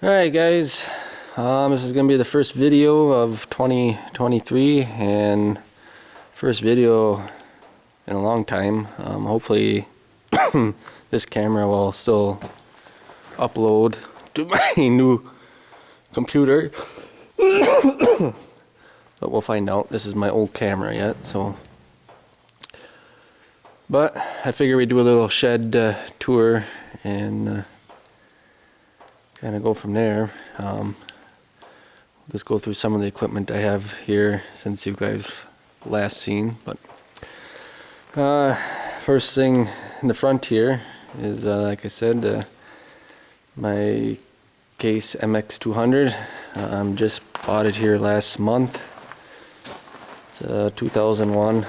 Alright guys, this is going to be the first video of 2023 and first video in a long time. Hopefully this camera will still upload to my new computer, but we'll find out. This is my old camera yet, so. But I figure we do a little shed tour and kind of go from there. Just go through some of the equipment I have here since you guys last seen. But first thing in the front here is, like I said, my Case MX200. Just bought it here last month. It's a 2001.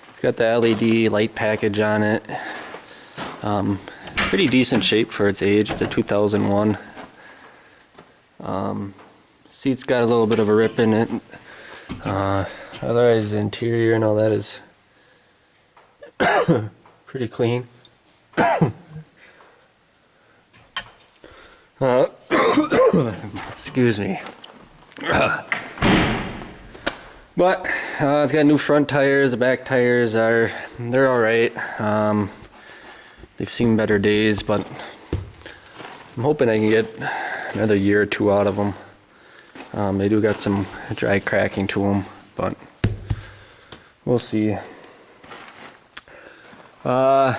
It's got the LED light package on it. Pretty decent shape for its age. It's a 2001. Seat's got a little bit of a rip in it. Otherwise, the interior and all that is pretty clean. Excuse me. But it's got new front tires. The back tires they're all right. They've seen better days, but I'm hoping I can get another year or two out of them. They do got some dry cracking to them, but we'll see. We'll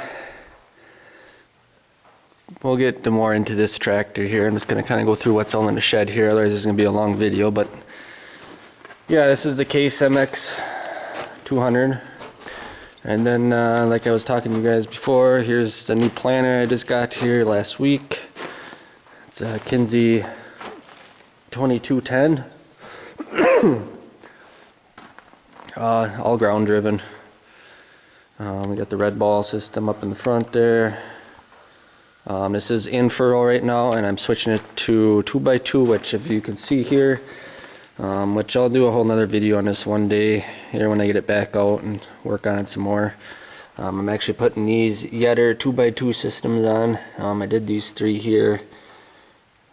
get more into this tractor here. I'm just going to kind of go through what's all in the shed here. Otherwise, it's going to be a long video, but. Yeah, this is the Case MX200, and then like I was talking to you guys before, here's the new planter I just got here last week. It's a Kinsey 2210, all ground driven. We got the red ball system up in the front there. This is in furrow right now, and I'm switching it to 2x2, which if you can see here, which I'll do a whole nother video on this one day here when I get it back out and work on it some more. I'm actually putting these Yetter 2x2 systems on. I did these three here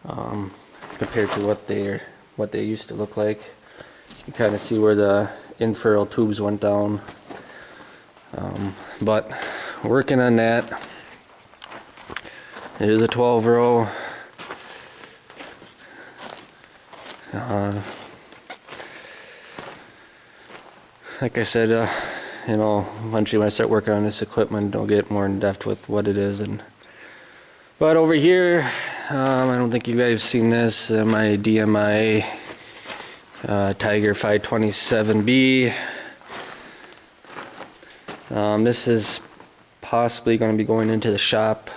compared to what they used to look like. You can kind of see where the in-furrow tubes went down. But working on that. It is a 12-row. Like I said, you know, eventually when I start working on this equipment, I'll get more in depth with what it is. But over here, I don't think you guys have seen this. My DMI Tiger 527B. This is possibly going to be going into the shop.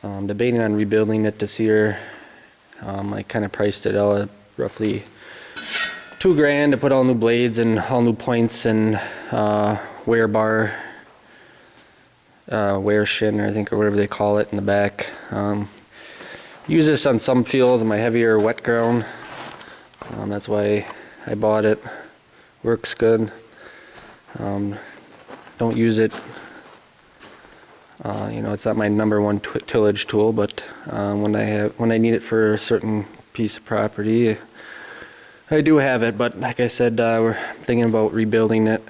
Debating on rebuilding it this year. I kind of priced it out at roughly $2,000 to put all new blades and all new points and wear bar, wear shin, I think, or whatever they call it in the back. Use this on some fields in my heavier wet ground. That's why I bought it. Works good. Don't use it. You know, it's not my number one tillage tool, but when I need it for a certain piece of property, I do have it. But like I said, we're thinking about rebuilding it,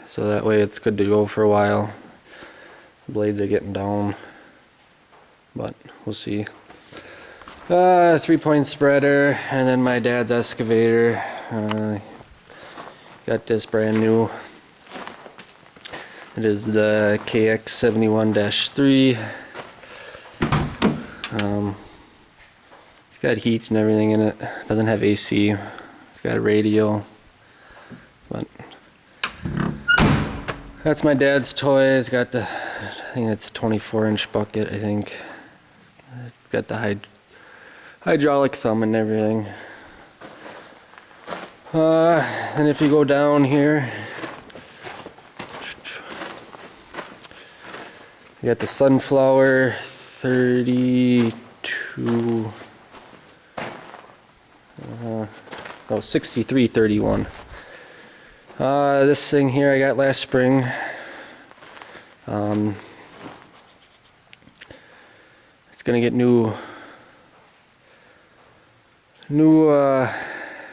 so that way it's good to go for a while. The blades are getting down, but we'll see. 3-point spreader, and then my dad's excavator. Got this brand new. It is the KX71-3. It's got heat and everything in it. Doesn't have AC. It's got a radio. But that's my dad's toy. It's got the, I think it's a 24-inch bucket, I think. It's got the hydraulic thumb and everything. And if you go down here, you got the Sunflower 6331. This thing here I got last spring. It's gonna get new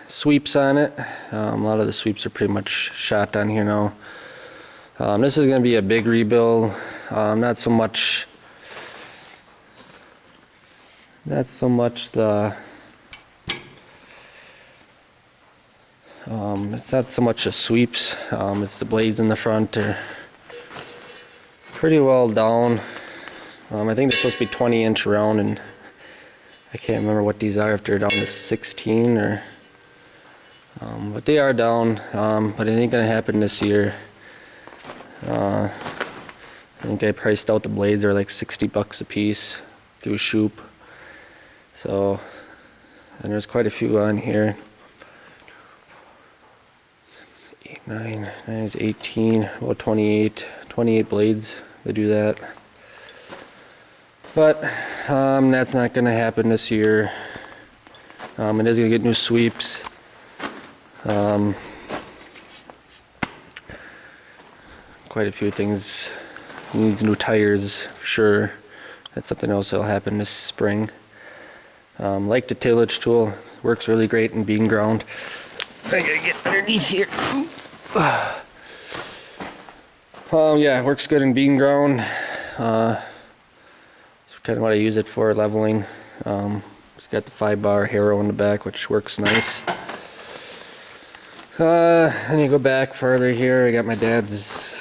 sweeps on it. A lot of the sweeps are pretty much shot on here now. This is gonna be a big rebuild. Not so much the it's not so much the sweeps, it's the blades in the front are pretty well down. I think they're supposed to be 20-inch round, and I can't remember what these are, if they're down to 16 or but they are down, but it ain't gonna happen this year. I think I priced out the blades are like $60 a piece through Shoop. So, and there's quite a few on here. 8, 9 is 18, about 28 blades that do that. But that's not going to happen this year. It is going to get new sweeps. Quite a few things. Needs new tires for sure. That's something else that'll happen this spring. Like the tillage tool, works really great in bean ground. I gotta get underneath here. Yeah, it works good in bean ground. It's kind of what I use it for, leveling. It's got the 5-bar harrow in the back, which works nice. Then you go back further here, I got my dad's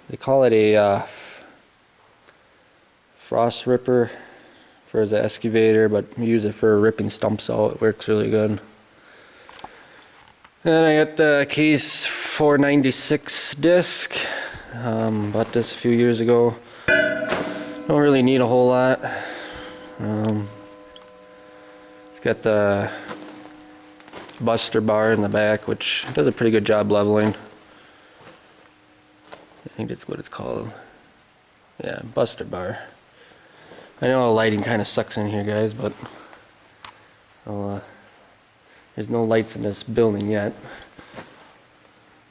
they call it a frost ripper for the excavator, but we use it for ripping stumps out. It works really good. And I got the Case 496 disc. Bought this a few years ago. Don't really need a whole lot. It's got the buster bar in the back, which does a pretty good job leveling. I think that's what it's called. Yeah, buster bar. I know the lighting kind of sucks in here, guys, but there's no lights in this building yet.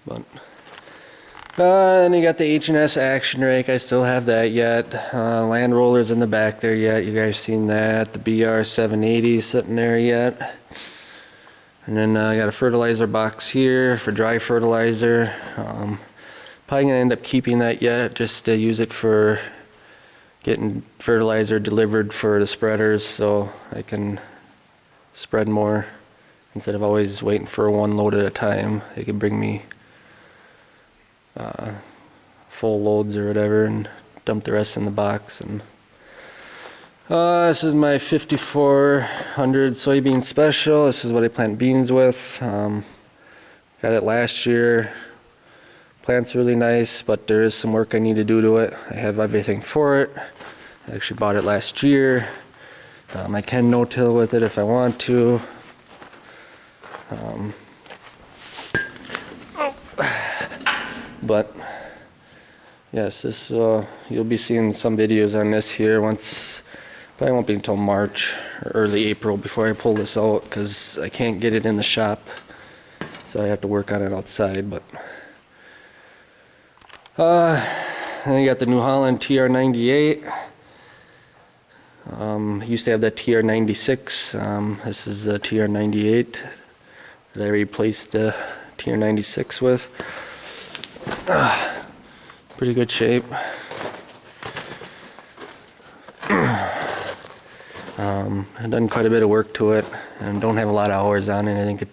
But then you got the H&S action rake. I still have that yet. Land rollers in the back there yet. You guys seen that? The BR 780 sitting there yet. And then I got a fertilizer box here for dry fertilizer. Probably gonna end up keeping that yet, just to use it for getting fertilizer delivered for the spreaders, so I can spread more instead of always waiting for one load at a time. They can bring me full loads or whatever and dump the rest in the box. And this is my 5400 soybean special. This is what I plant beans with. Got it last year. Plant's really nice, but there is some work I need to do to it. I have everything for it. I actually bought it last year. I can no-till with it if I want to. But yes, this you'll be seeing some videos on this here once. Probably won't be until March or early April before I pull this out, because I can't get it in the shop, so I have to work on it outside. But and you got the New Holland TR98. Used to have that TR96. This is the TR98 that I replaced the TR96 with. Pretty good shape. I've done quite a bit of work to it and don't have a lot of hours on it. I think I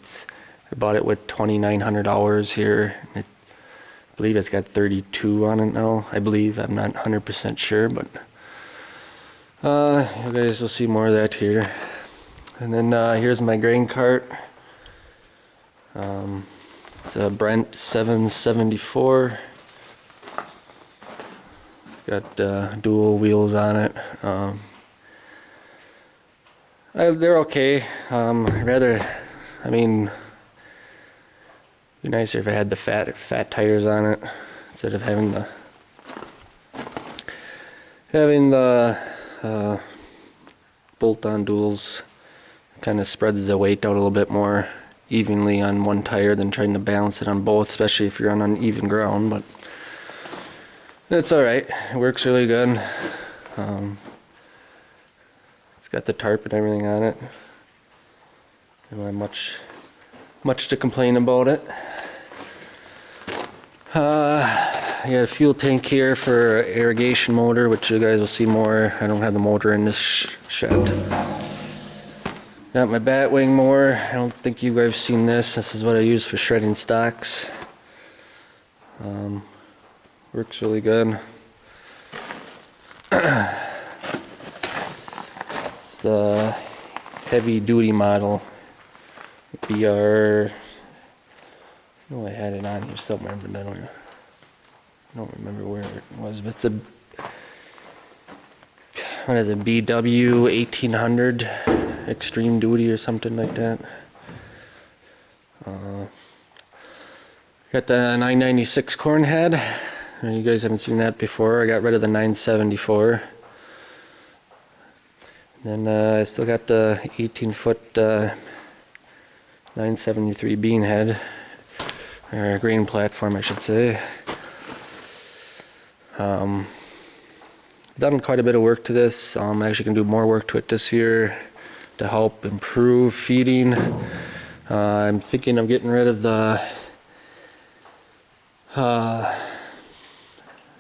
bought it with 2,900 hours here. I believe it's got 32 on it now. I believe, I'm not 100% sure, but you guys will see more of that here. And then here's my grain cart. It's a Brent 774. It's got dual wheels on it. They're okay. I mean, it'd be nicer if I had the fat tires on it instead of having the bolt-on duals. kind of spreads the weight out a little bit more evenly on one tire than trying to balance it on both, especially if you're on uneven ground. But it's alright, it works really good. It's got the tarp and everything on it. I don't have much to complain about it. I got a fuel tank here for irrigation motor, which you guys will see more. I don't have the motor in this shed. Got my batwing mower. I don't think you guys have seen this. This is what I use for shredding stocks. Works really good. It's the heavy duty model. BR. Oh, I had it on here somewhere, but I don't remember where it was. But it's a, what is it, BW 1800 extreme duty or something like that. Got the 996 corn head. You guys haven't seen that before. I got rid of the 974. Then I still got the 18-foot 973 bean head, or grain platform, I should say. Done quite a bit of work to this. I'm actually gonna do more work to it this year to help improve feeding. I'm thinking of getting rid of the I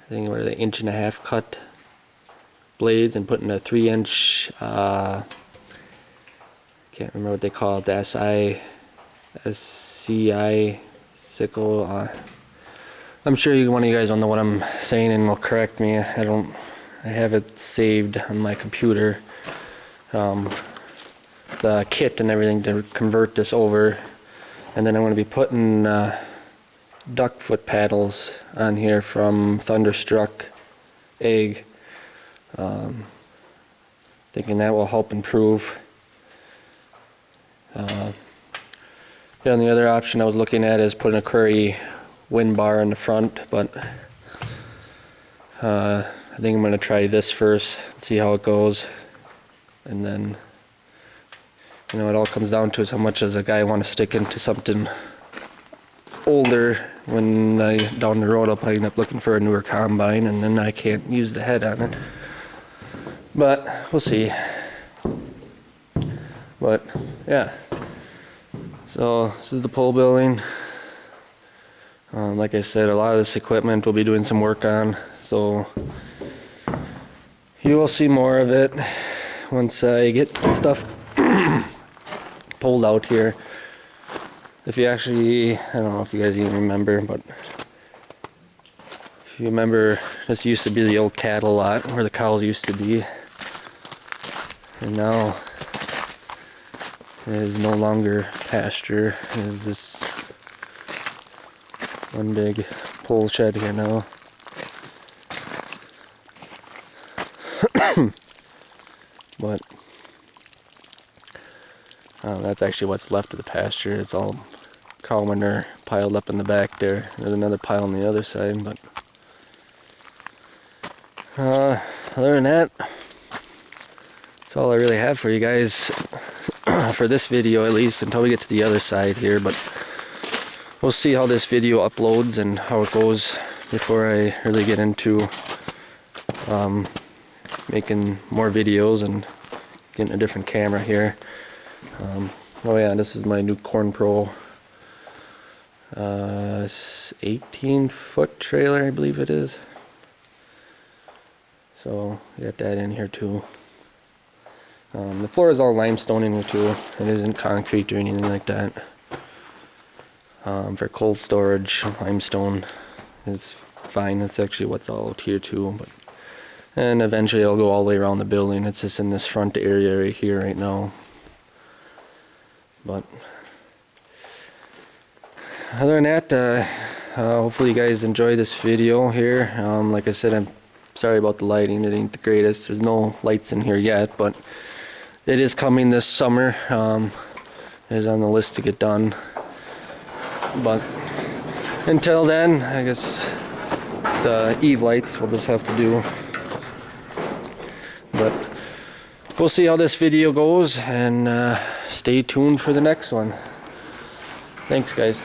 think what are they, 1.5-inch cut blades and putting a 3-inch can't remember what they call it, the SCI sickle. I'm sure one of you guys will know what I'm saying and will correct me. I have it saved on my computer, the kit and everything to convert this over, and then I'm going to be putting duck foot paddles on here from Thunderstruck Egg. Thinking that will help improve. Yeah, and the other option I was looking at is putting a Curry wind bar in the front, but I think I'm going to try this first, see how it goes, and then, you know, it all comes down to is how much does a guy want to stick into something older. When down the road I'll probably end up looking for a newer combine, and then I can't use the head on it. But we'll see. But yeah, so this is the pole building. Like I said, a lot of this equipment we'll be doing some work on, so you will see more of it once I get stuff pulled out here. If you actually, I don't know if you guys even remember, but if you remember, this used to be the old cattle lot where the cows used to be, and now it is no longer pasture. It is this one big pole shed here now. But that's actually what's left of the pasture. It's all cow manure piled up in the back there. There's another pile on the other side, but other than that, that's all I really have for you guys for this video, at least until we get to the other side here. But we'll see how this video uploads and how it goes before I really get into making more videos and getting a different camera here. Oh yeah, this is my new Corn Pro 18-foot trailer, I believe it is. So got that in here too. The floor is all limestone in here too. It isn't concrete or anything like that. For cold storage, limestone is fine. That's actually what's all out here too. And eventually it'll go all the way around the building. It's just in this front area right here right now. But other than that, hopefully you guys enjoy this video here. Like I said, I'm sorry about the lighting. It ain't the greatest. There's no lights in here yet, but it is coming this summer. It is on the list to get done. But until then, I guess the Eve lights we'll just have to do. But we'll see how this video goes, and stay tuned for the next one. Thanks, guys.